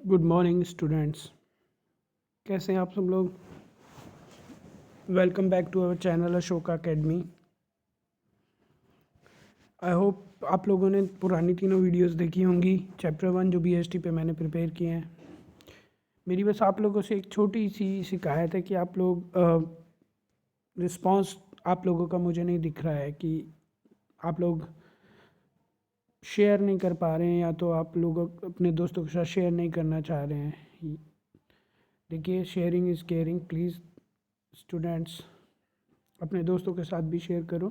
Good morning students. कैसे हैं आप सब लोग। Welcome back to our channel Ashoka Academy. I hope आप लोगों ने पुरानी तीनों वीडियोस देखी होंगी। चैप्टर 1 जो बीएसटी पे मैंने प्रिपेयर किए हैं। मेरी बस आप लोगों से एक छोटी सी शिकायत है कि आप लोग रिस्पांस आप लोगों का मुझे नहीं दिख रहा है कि आप लोग शेयर नहीं कर पा रहे हैं या तो आप लोग अपने दोस्तों के साथ शेयर नहीं करना चाह रहे हैं। देखिए, sharing is caring. Please students अपने दोस्तों के साथ भी शेयर करो।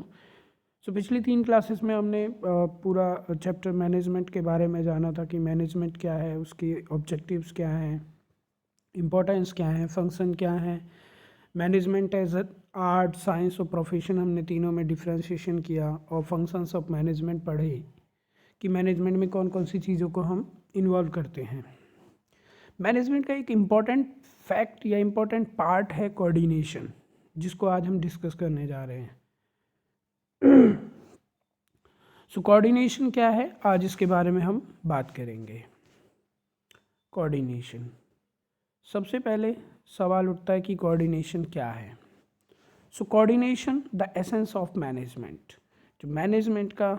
पिछली 3 क्लासेस में हमने पूरा चैप्टर मैनेजमेंट के बारे में जाना था कि मैनेजमेंट क्या है, उसकी ऑब्जेक्टिव्स क्या हैं, इम्पोर्टेंस क्या है, फंक्शन क्या है। मैनेजमेंट एज आर्ट, साइंस और प्रोफेशन हमने तीनों में डिफ्रेंशिएशन किया और फंक्शंस ऑफ मैनेजमेंट पढ़े कि मैनेजमेंट में कौन कौन सी चीज़ों को हम इन्वॉल्व करते हैं। मैनेजमेंट का एक इम्पॉर्टेंट फैक्ट या इम्पॉर्टेंट पार्ट है कोऑर्डिनेशन, जिसको आज हम डिस्कस करने जा रहे हैं। कोऑर्डिनेशन क्या है, आज इसके बारे में हम बात करेंगे। कोऑर्डिनेशन, सबसे पहले सवाल उठता है कि कोऑर्डिनेशन क्या है। Coordination the essence of management, जो मैनेजमेंट का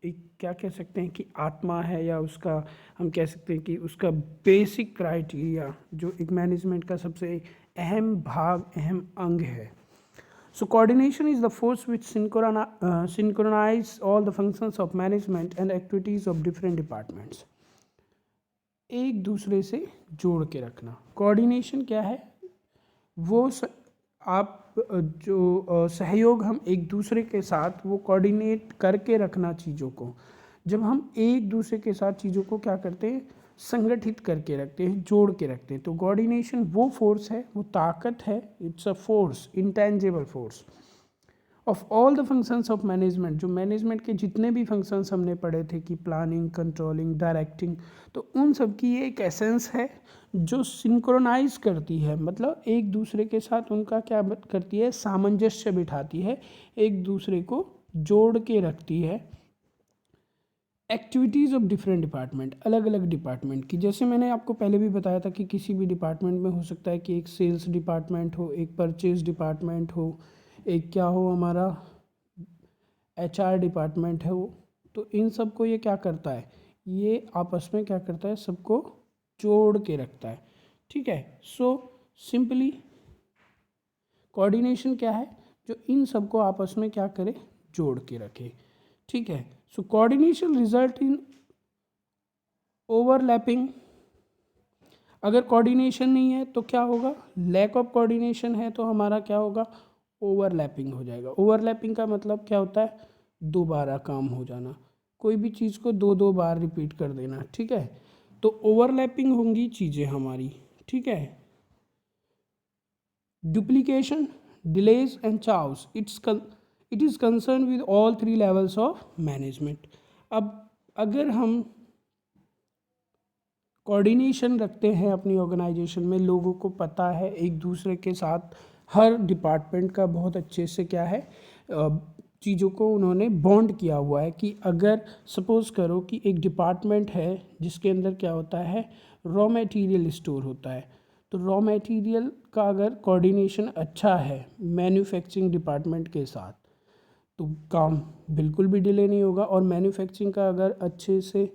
एक क्या कह सकते हैं कि आत्मा है, या उसका हम कह सकते हैं कि उसका बेसिक क्राइटेरिया, जो एक मैनेजमेंट का सबसे अहम भाग, अहम अंग है। So coordination is the force which synchronize all the functions of management and activities of different departments. एक दूसरे से जोड़ के रखना। कोऑर्डिनेशन क्या है? वो आप जो सहयोग हम एक दूसरे के साथ वो कोऑर्डिनेट करके रखना चीज़ों को। जब हम एक दूसरे के साथ चीज़ों को क्या करते हैं, संगठित करके रखते हैं, जोड़ के रखते हैं। तो कोऑर्डिनेशन वो फोर्स है, वो ताकत है, it's a force, intangible force of all the functions of management. जो मैनेजमेंट के जितने भी फंक्शंस हमने पढ़े थे कि प्लानिंग, कंट्रोलिंग, डायरेक्टिंग, तो उन सब की एक एसेंस है जो सिंक्रोनाइज करती है, मतलब एक दूसरे के साथ उनका क्या करती है, सामंजस्य बिठाती है, एक दूसरे को जोड़ के रखती है। एक्टिविटीज़ ऑफ डिफरेंट डिपार्टमेंट, अलग अलग डिपार्टमेंट की, जैसे मैंने आपको पहले भी बताया था कि किसी भी डिपार्टमेंट में हो सकता है कि एक सेल्स डिपार्टमेंट हो, एक परचेज डिपार्टमेंट हो, एक क्या हो, हमारा एचआर डिपार्टमेंट है वो। तो इन सब को ये क्या करता है, ये आपस में क्या करता है, सबको जोड़ के रखता है। ठीक है। सिंपली कोऑर्डिनेशन क्या है, जो इन सबको आपस में क्या करे, जोड़ के रखे। ठीक है। Coordination result in overlapping. अगर कोऑर्डिनेशन नहीं है तो क्या होगा, लैक ऑफ कोऑर्डिनेशन है तो हमारा क्या होगा, ओवरलैपिंग हो जाएगा। ओवरलैपिंग का मतलब क्या होता है, दोबारा काम हो जाना, कोई भी चीज़ को दो दो बार रिपीट कर देना। ठीक है। तो ओवरलैपिंग होंगी चीज़ें हमारी। ठीक है। Duplication, delays and chaos, it is concern with all 3 levels of management. अब अगर हम कोऑर्डिनेशन रखते हैं अपनी ऑर्गेनाइजेशन में, लोगों को पता है एक दूसरे के साथ, हर डिपार्टमेंट का बहुत अच्छे से क्या है, चीज़ों को उन्होंने बॉन्ड किया हुआ है कि अगर सपोज़ करो कि एक डिपार्टमेंट है जिसके अंदर क्या होता है, रॉ मटेरियल स्टोर होता है, तो रॉ मटेरियल का अगर कोऑर्डिनेशन अच्छा है मैन्युफैक्चरिंग डिपार्टमेंट के साथ, तो काम बिल्कुल भी डिले नहीं होगा। और मैन्युफैक्चरिंग का अगर अच्छे से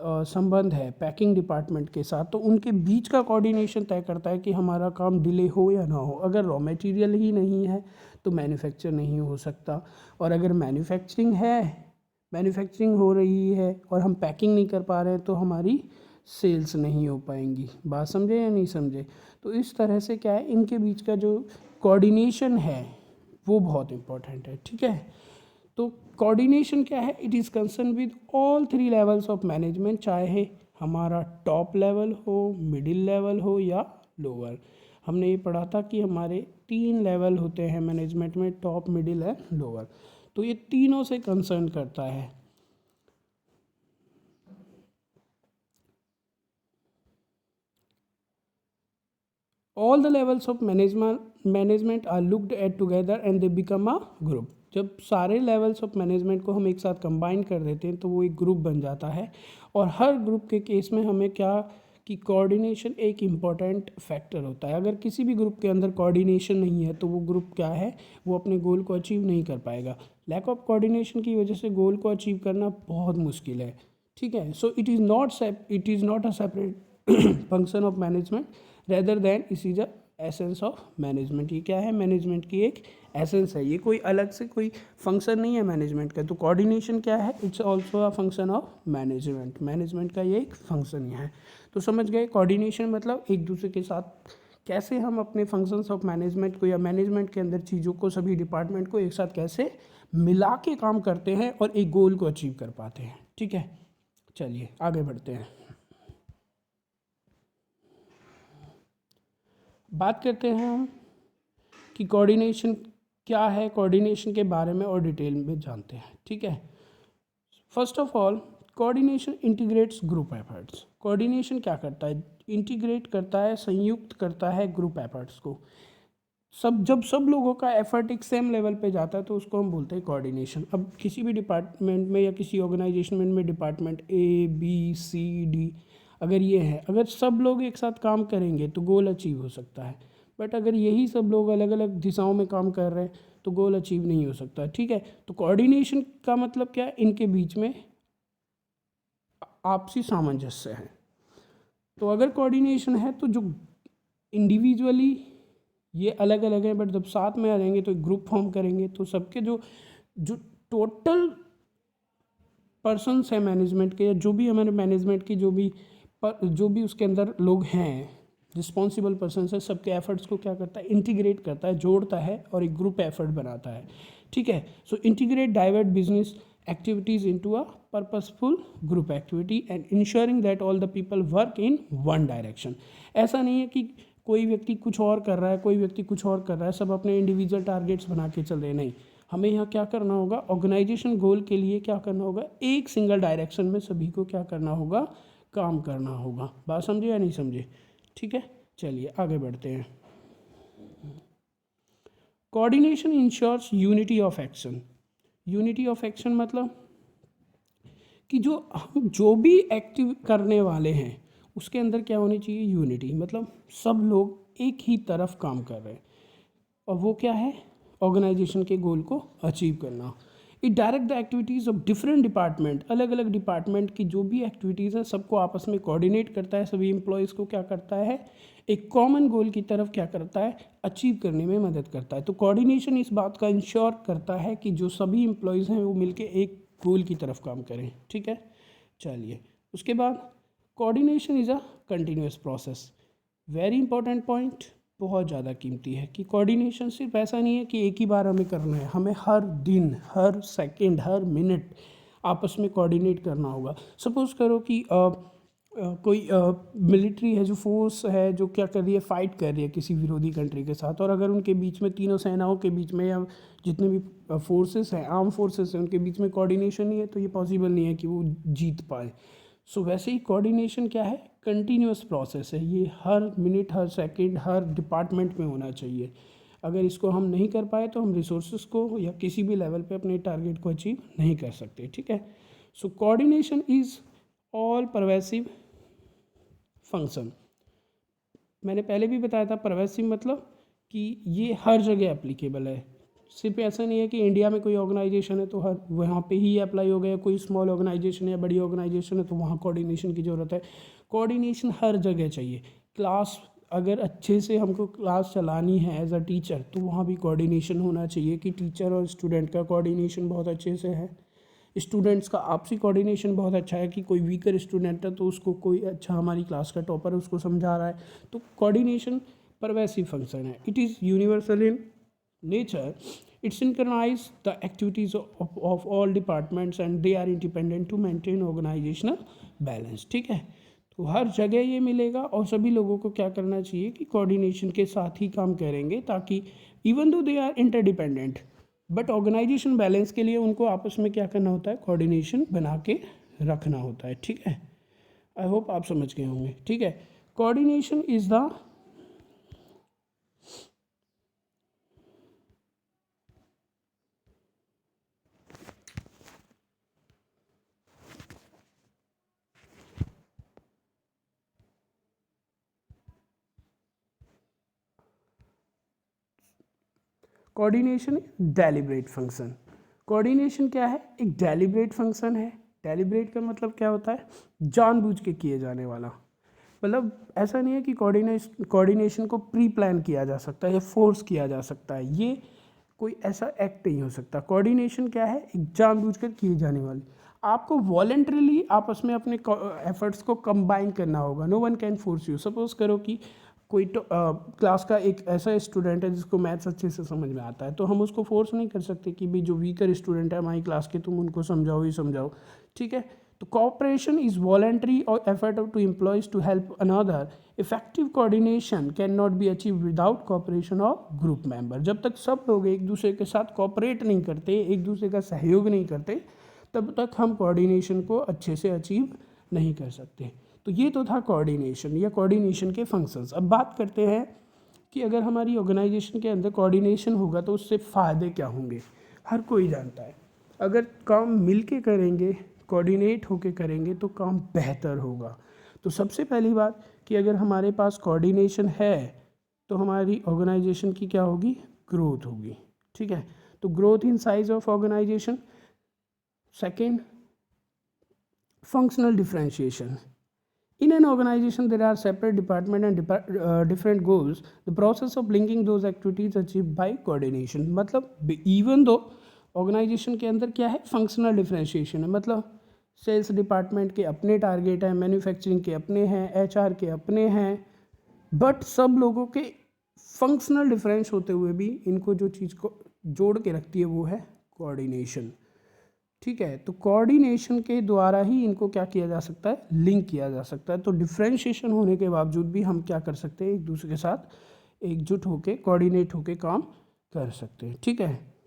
संबंध है पैकिंग डिपार्टमेंट के साथ, तो उनके बीच का कोऑर्डिनेशन तय करता है कि हमारा काम डिले हो या ना हो। अगर रॉ मटेरियल ही नहीं है तो मैन्युफैक्चर नहीं हो सकता, और अगर मैन्युफैक्चरिंग हो रही है और हम पैकिंग नहीं कर पा रहे हैं तो हमारी सेल्स नहीं हो पाएंगी। बात समझे या नहीं समझे। तो इस तरह से क्या है, इनके बीच का जो कोऑर्डिनेशन है वो बहुत इम्पोर्टेंट है। ठीक है। तो कोऑर्डिनेशन क्या है, it is concern with all 3 levels of management, चाहे हमारा टॉप लेवल हो, मिडिल लेवल हो या लोअर। हमने ये पढ़ा था कि हमारे 3 लेवल होते हैं मैनेजमेंट में, टॉप, मिडिल एंड लोअर। तो ये तीनों से कंसर्न करता है। All the levels of management are looked at together and they become a group. जब सारे लेवल्स ऑफ मैनेजमेंट को हम एक साथ कंबाइन कर देते हैं तो वो एक ग्रुप बन जाता है। और हर ग्रुप के केस में हमें क्या कि कोऑर्डिनेशन एक इम्पॉर्टेंट फैक्टर होता है। अगर किसी भी ग्रुप के अंदर कोऑर्डिनेशन नहीं है तो वो ग्रुप क्या है, वो अपने गोल को अचीव नहीं कर पाएगा। लैक ऑफ कोऑर्डिनेशन की वजह से गोल को अचीव करना बहुत मुश्किल है। ठीक है, so it is not a separate function of management rather than it is a essence of management. ये क्या है, मैनेजमेंट की एक एसेंस है, ये कोई अलग से कोई फंक्शन नहीं है मैनेजमेंट का। तो कोऑर्डिनेशन क्या है, it's also a function of management, management का ये एक फंक्शन ही है। तो समझ गए, कोऑर्डिनेशन मतलब एक दूसरे के साथ कैसे हम अपने फंक्शंस ऑफ मैनेजमेंट को या मैनेजमेंट के अंदर चीज़ों को, सभी डिपार्टमेंट को एक साथ कैसे मिला के काम करते हैं और एक गोल को अचीव कर पाते हैं। ठीक है, चलिए आगे बढ़ते हैं, बात करते हैं हम कि कोऑर्डिनेशन क्या है, कोऑर्डिनेशन के बारे में और डिटेल में जानते हैं। ठीक है, first of all coordination integrates group efforts. Coordination क्या करता है, इंटीग्रेट करता है, संयुक्त करता है ग्रुप एफर्ट्स को। जब सब लोगों का एफर्ट एक सेम लेवल पे जाता है तो उसको हम बोलते हैं कोऑर्डिनेशन। अब किसी भी डिपार्टमेंट में या किसी ऑर्गेनाइजेशन में department A B C D अगर ये है, अगर सब लोग एक साथ काम करेंगे तो गोल अचीव हो सकता है। बट अगर यही सब लोग अलग अलग दिशाओं में काम कर रहे हैं तो गोल अचीव नहीं हो सकता। ठीक है, तो कोऑर्डिनेशन का मतलब क्या है, इनके बीच में आपसी सामंजस्य है। तो अगर कोऑर्डिनेशन है तो जो इंडिविजुअली ये अलग अलग है बट जब साथ में आ जाएंगे तो एक ग्रुप फॉर्म करेंगे तो सबके जो जो टोटल पर्सन्स हैं मैनेजमेंट के, या जो भी हमारे मैनेजमेंट की जो भी उसके अंदर लोग हैं, रिस्पॉन्सिबल पर्सन्स है, सबके एफर्ट्स को क्या करता है, इंटीग्रेट करता है, जोड़ता है और एक ग्रुप एफर्ट बनाता है। ठीक है, so integrate divert business activities into a purposeful group activity and ensuring that all the people work in one direction। ऐसा नहीं है कि कोई व्यक्ति कुछ और कर रहा है, कोई व्यक्ति कुछ और कर रहा है, सब अपने इंडिविजुअल टारगेट्स बना के चल रहे, नहीं। हमें यहाँ क्या करना होगा, ऑर्गेनाइजेशन गोल के लिए क्या करना होगा, एक सिंगल डायरेक्शन में सभी को क्या करना होगा, काम करना होगा। बात समझे या नहीं समझे? ठीक है, चलिए आगे बढ़ते हैं। Coordination ensures unity of action. Unity of action मतलब कि जो भी एक्टिव करने वाले हैं उसके अंदर क्या होनी चाहिए, यूनिटी, मतलब सब लोग एक ही तरफ काम कर रहे हैं और वो क्या है, ऑर्गेनाइजेशन के गोल को अचीव करना। It direct the activities of different department. अलग अलग डिपार्टमेंट की जो भी एक्टिविटीज़ हैं सबको आपस में कोऑर्डिनेट करता है, सभी एम्प्लॉयज़ को क्या करता है, एक कॉमन गोल की तरफ क्या करता है, अचीव करने में मदद करता है। तो कोऑर्डिनेशन इस बात का इंश्योर करता है कि जो सभी एम्प्लॉयज़ हैं वो मिलके एक गोल की तरफ काम करें। ठीक है, चलिए उसके बाद coordination is a continuous process. Very important point, बहुत ज़्यादा कीमती है कि कोऑर्डिनेशन सिर्फ ऐसा नहीं है कि एक ही बार हमें करना है, हमें हर दिन, हर सेकंड, हर मिनट आपस में कोऑर्डिनेट करना होगा। सपोज़ करो कि कोई मिलिट्री है, जो फोर्स है, जो क्या कर रही है, फाइट कर रही है किसी विरोधी कंट्री के साथ, और अगर उनके बीच में, तीनों सेनाओं के बीच में या जितने भी फोर्सेस हैं, आर्म फोर्सेस हैं, उनके बीच में कोऑर्डिनेशन नहीं है तो ये पॉसिबल नहीं है कि वो जीत पाए। सो वैसे ही कोऑर्डिनेशन क्या है, कंटिन्यूस प्रोसेस है, ये हर मिनट, हर सेकंड, हर डिपार्टमेंट में होना चाहिए। अगर इसको हम नहीं कर पाए तो हम रिसोर्सेज को या किसी भी लेवल पे अपने टारगेट को अचीव नहीं कर सकते। ठीक है, so coordination is all pervasive function. मैंने पहले भी बताया था, परवेसिव मतलब कि ये हर जगह एप्लीकेबल है। सिर्फ ऐसा नहीं है कि इंडिया में कोई ऑर्गेनाइजेशन है तो हर वहाँ पे ही अप्लाई हो गया, कोई स्मॉल ऑर्गेनाइजेशन है या बड़ी ऑर्गेनाइजेशन है तो वहाँ कोऑर्डिनेशन की ज़रूरत है। कोऑर्डिनेशन हर जगह चाहिए। क्लास, अगर अच्छे से हमको क्लास चलानी है एज अ टीचर तो वहाँ भी कोऑर्डिनेशन होना चाहिए कि टीचर और स्टूडेंट का कोऑर्डिनेशन बहुत अच्छे से है। स्टूडेंट्स का आपसी कोऑर्डिनेशन बहुत अच्छा है कि कोई वीकर स्टूडेंट है तो उसको कोई अच्छा, हमारी क्लास का टॉपर है, उसको समझा रहा है, तो कोऑर्डिनेशन परवेसिव फंक्शन है। It is universal in nature. It synchronizes the activities of all departments and they are independent to maintain organizational balance। ठीक है, तो हर जगह ये मिलेगा और सभी लोगों को क्या करना चाहिए कि कोऑर्डिनेशन के साथ ही काम करेंगे, ताकि even though they are interdependent but organisation balance के लिए उनको आपस में क्या करना होता है, कोऑर्डिनेशन बना के रखना होता है। ठीक है, आई होप आप समझ गए होंगे। ठीक है, coordination is the coordination deliberate function. Coordination क्या है? एक डेलिब्रेट फंक्शन है। डेलिब्रेट का मतलब क्या होता है? जानबूझ के किए जाने वाला। मतलब ऐसा नहीं है कि कोऑर्डिनेशन को प्री प्लान किया जा सकता है या फोर्स किया जा सकता है, ये कोई ऐसा एक्ट नहीं हो सकता। कोऑर्डिनेशन क्या है? एक जानबूझकर किए जाने वाली। आपको वॉलेंटरीली आपस में अपने एफर्ट्स को कंबाइन करना होगा। No one can force you. Suppose करो कि कोई तो क्लास का एक ऐसा स्टूडेंट है जिसको मैथ्स अच्छे से समझ में आता है, तो हम उसको फोर्स नहीं कर सकते कि भाई जो वीकर स्टूडेंट है हमारी क्लास के, तुम उनको समझाओ ही समझाओ, ठीक है। तो cooperation is voluntary or effort to employees to help another. Effective coordination cannot be achieved without cooperation of group member. जब तक सब लोग एक दूसरे के साथ कॉपरेट नहीं करते, एक दूसरे का सहयोग नहीं करते, तब तक हम कोऑर्डिनेशन को अच्छे से अचीव नहीं कर सकते। तो ये तो था कोऑर्डिनेशन या कोऑर्डिनेशन के फंक्शंस। अब बात करते हैं कि अगर हमारी ऑर्गेनाइजेशन के अंदर कोऑर्डिनेशन होगा तो उससे फ़ायदे क्या होंगे। हर कोई जानता है अगर काम मिल के करेंगे, कोऑर्डिनेट होके करेंगे तो काम बेहतर होगा। तो सबसे पहली बात कि अगर हमारे पास कोऑर्डिनेशन है तो हमारी ऑर्गेनाइजेशन की क्या होगी? ग्रोथ होगी, ठीक है। तो growth in size of organisation. Second, functional differentiation. In an organization, there are separate department and different goals. The process of linking those activities achieved by coordination. मतलब even though organization के अंदर क्या है? Functional differentiation है। मतलब sales department के अपने target हैं, मैन्युफैक्चरिंग के अपने हैं, एचआर के अपने हैं, बट सब लोगों के फंक्शनल डिफरेंस होते हुए भी इनको जो चीज़ को जोड़ के रखती है वो है कोऑर्डिनेशन, ठीक है। तो कोऑर्डिनेशन के द्वारा ही इनको क्या किया जा सकता है? लिंक किया जा सकता है। तो डिफरेंशिएशन होने के बावजूद भी हम क्या कर सकते हैं? एक दूसरे के साथ एकजुट होके, कोऑर्डिनेट होके काम कर सकते हैं, ठीक है।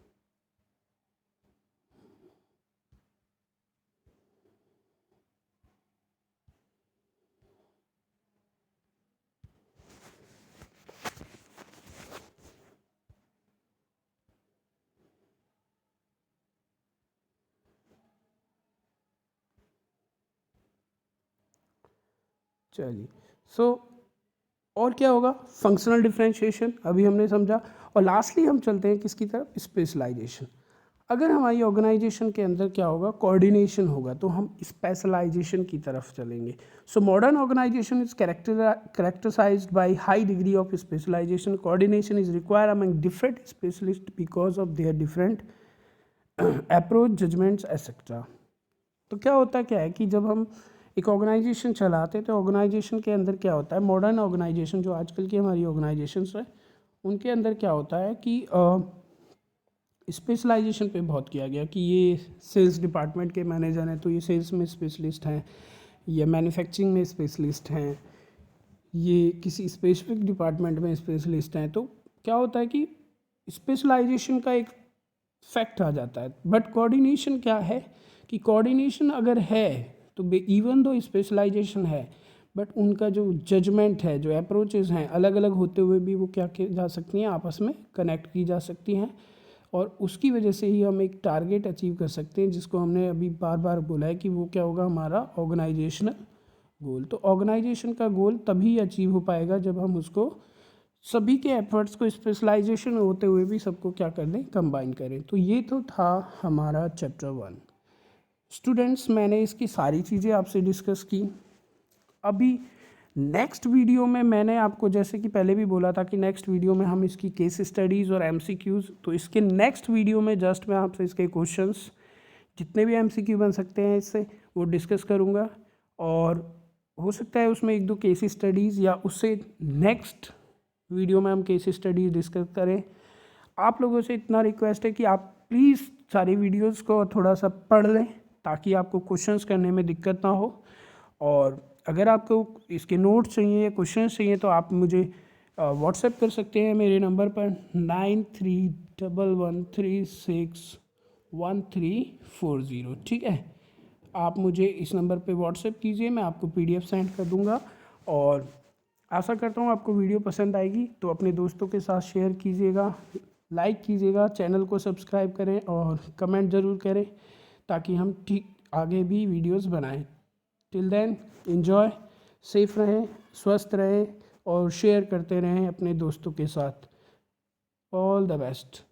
चलिए, सो और क्या होगा? फंक्शनल डिफरेंशिएशन अभी हमने समझा। और लास्टली हम चलते हैं किसकी तरफ? स्पेशलाइजेशन। अगर हमारी ऑर्गेनाइजेशन के अंदर क्या होगा? कोऑर्डिनेशन होगा तो हम स्पेशलाइजेशन की तरफ चलेंगे। So modern organisation is characterised by high degree of specialisation. Coordination is required among different specialist because of their different approach, judgements etcetera. तो क्या होता क्या है कि जब हम एक ऑर्गेनाइजेशन चलाते हैं तो ऑर्गेनाइजेशन के अंदर क्या होता है? मॉडर्न ऑर्गेनाइजेशन जो आजकल की हमारी ऑर्गेनाइजेशंस है उनके अंदर क्या होता है कि स्पेशलाइजेशन पे बहुत किया गया कि ये सेल्स डिपार्टमेंट के मैनेजर हैं तो ये सेल्स में स्पेशलिस्ट हैं, या मैन्युफैक्चरिंग में स्पेशलिस्ट हैं, ये किसी स्पेसिफिक डिपार्टमेंट में स्पेशलिस्ट हैं। तो क्या होता है कि स्पेशलाइजेशन का एक फैक्ट आ जाता है। बट कोऑर्डिनेशन क्या है कि कोऑर्डिनेशन अगर है तो इवन दो स्पेशलाइजेशन है बट उनका जो जजमेंट है, जो अप्रोचेस हैं, अलग अलग होते हुए भी वो क्या की जा सकती हैं? आपस में कनेक्ट की जा सकती हैं और उसकी वजह से ही हम एक टारगेट अचीव कर सकते हैं जिसको हमने अभी बार बार बोला है कि वो क्या होगा? हमारा ऑर्गेनाइजेशनल गोल। तो ऑर्गेनाइजेशन का गोल तभी अचीव हो पाएगा जब हम उसको सभी के एफर्ट्स को स्पेशलाइजेशन होते हुए भी सबको क्या कर दें? कंबाइन करें। तो ये तो था हमारा चैप्टर 1। स्टूडेंट्स, मैंने इसकी सारी चीज़ें आपसे डिस्कस की। अभी नेक्स्ट वीडियो में मैंने आपको जैसे कि पहले भी बोला था कि नेक्स्ट वीडियो में हम इसकी केस स्टडीज़ और एमसीक्यूज़, तो इसके नेक्स्ट वीडियो में जस्ट मैं आपसे इसके क्वेश्चंस जितने भी एमसीक्यू बन सकते हैं इससे वो डिस्कस करूँगा। और हो सकता है उसमें एक दो केस स्टडीज़ या उससे नेक्स्ट वीडियो में हम केस स्टडीज़ डिस्कस करें। आप लोगों से इतना रिक्वेस्ट है कि आप प्लीज़ सारी वीडियोज़ को थोड़ा सा पढ़ लें ताकि आपको क्वेश्चंस करने में दिक्कत ना हो। और अगर आपको इसके नोट्स चाहिए या क्वेश्चंस चाहिए तो आप मुझे व्हाट्सएप कर सकते हैं मेरे नंबर पर 9311361340, ठीक है। आप मुझे इस नंबर पे व्हाट्सएप कीजिए, मैं आपको PDF सेंड कर दूंगा। और आशा करता हूँ आपको वीडियो पसंद आएगी, तो अपने दोस्तों के साथ शेयर कीजिएगा, लाइक कीजिएगा, चैनल को सब्सक्राइब करें और कमेंट ज़रूर करें ताकि हम ठीक आगे भी वीडियोस बनाएं। टिल देन एंजॉय, सेफ रहें, स्वस्थ रहें और शेयर करते रहें अपने दोस्तों के साथ। All the best.